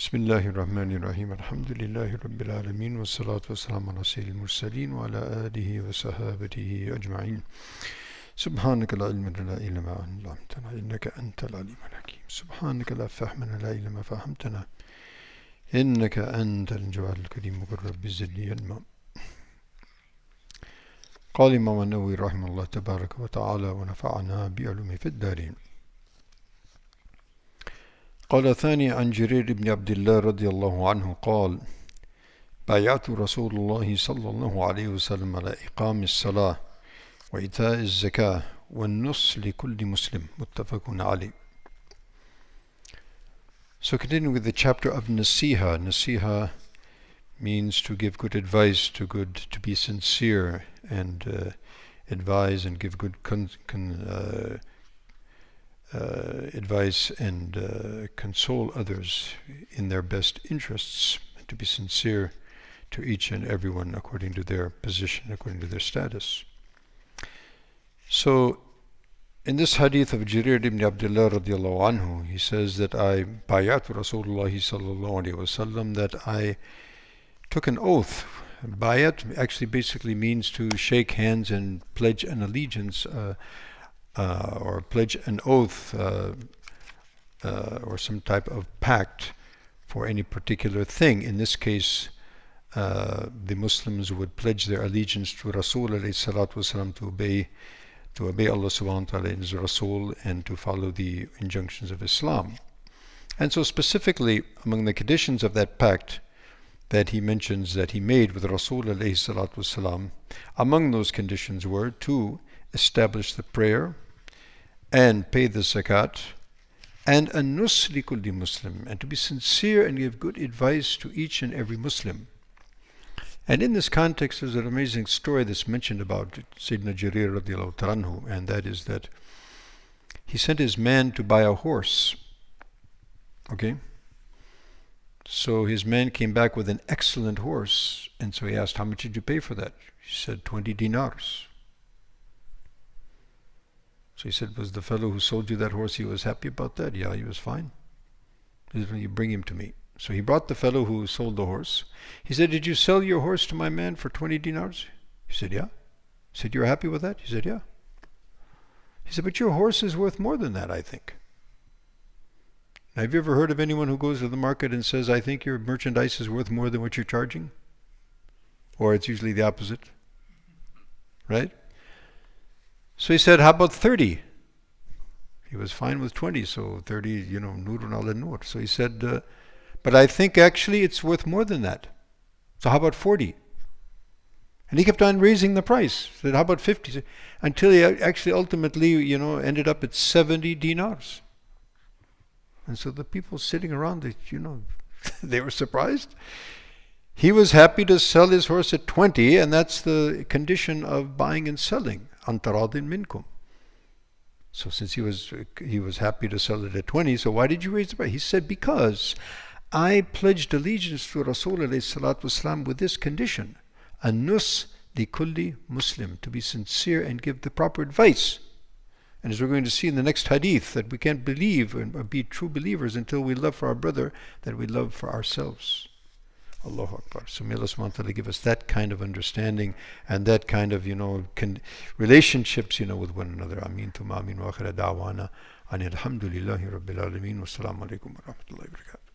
Bismillahirrahmanirrahim. Alhamdulillahi Rabbil Alameen. Wa salatu wa salam ala sayyidil mursaleen wa ala alihi wa sahabatihi ajma'in. Subhanaka la ilma lana illa ma 'allamtana innaka antal alimul hakim. Subhanaka la fahma lana illa ma fahamtana innaka antal jawadul karim. Wa qur rabbi zidni ilma. قال الإمام النووي رحمه الله تبارك وتعالى ونفعنا بعلومه في الدارين. قال ثاني عن جرير بن عبد الله رضي الله عنه قال بايعت رسول الله صلى الله عليه وسلم على إقام الصلاة وإيتاء الزكاة والنصح لكل مسلم متفق عليه. So continuing with the chapter of Nasiha. Nasiha means to give good advice, to be sincere and advise and give good advice and console others in their best interests, and to be sincere to each and everyone according to their position, according to their status. So in this hadith of Jarir ibn Abdullah radiallahu anhu, he says that I bayatu Rasulullah sallallahu alayhi wasallam, that I took an oath. Bayat actually basically means to shake hands and pledge an allegiance or pledge an oath or some type of pact for any particular thing. In this case, the Muslims would pledge their allegiance to Rasul alayhi salatu wasalam, to obey Allah subhanahu wa ta'ala and His Rasul, and to follow the injunctions of Islam. And so specifically among the conditions of that pact that he mentions that he made with Rasul alayhi salatu wasalam, among those conditions were to establish the prayer and pay the zakat, and an-nus li kulli Muslim, and to be sincere and give good advice to each and every Muslim. And in this context, there's an amazing story that's mentioned about Sayyidina Jarir radiallahu anhu, and that is that he sent his man to buy a horse. Okay? So his man came back with an excellent horse, and so he asked, how much did you pay for that? He said, 20 dinars. So he said, was the fellow who sold you that horse, he was happy about that? Yeah, he was fine. He said, you bring him to me. So he brought the fellow who sold the horse. He said, did you sell your horse to my man for 20 dinars? He said, yeah. He said, you're happy with that? He said, yeah. He said, but your horse is worth more than that, I think. Now, have you ever heard of anyone who goes to the market and says, I think your merchandise is worth more than what you're charging? Or it's usually the opposite, right? So he said, how about 30? He was fine with 20, so 30, nurun ala nur. So he said, but I think actually it's worth more than that. So how about 40? And he kept on raising the price. He said, how about 50? Until he actually ultimately, ended up at 70 dinars. And so the people sitting around, they were surprised. He was happy to sell his horse at 20, and that's the condition of buying and selling. Antaradin minkum. So since he was happy to sell it at 20, so why did you raise the price? He said, because I pledged allegiance to Rasul alayhi salatu wasalam with this condition, an-nus li kulli Muslim, to be sincere and give the proper advice. And as we're going to see in the next hadith, that we can't believe and be true believers until we love for our brother that we love for ourselves. Allahu Akbar. So may Allah subhanahu wa ta'ala give us that kind of understanding and that kind of, relationships, with one another. Ameen thumma ameen wa akhira da'wana. Alhamdulillahi Rabbil Alameen. Wassalamu alaikum wa rahmatullahi wa barakatuh.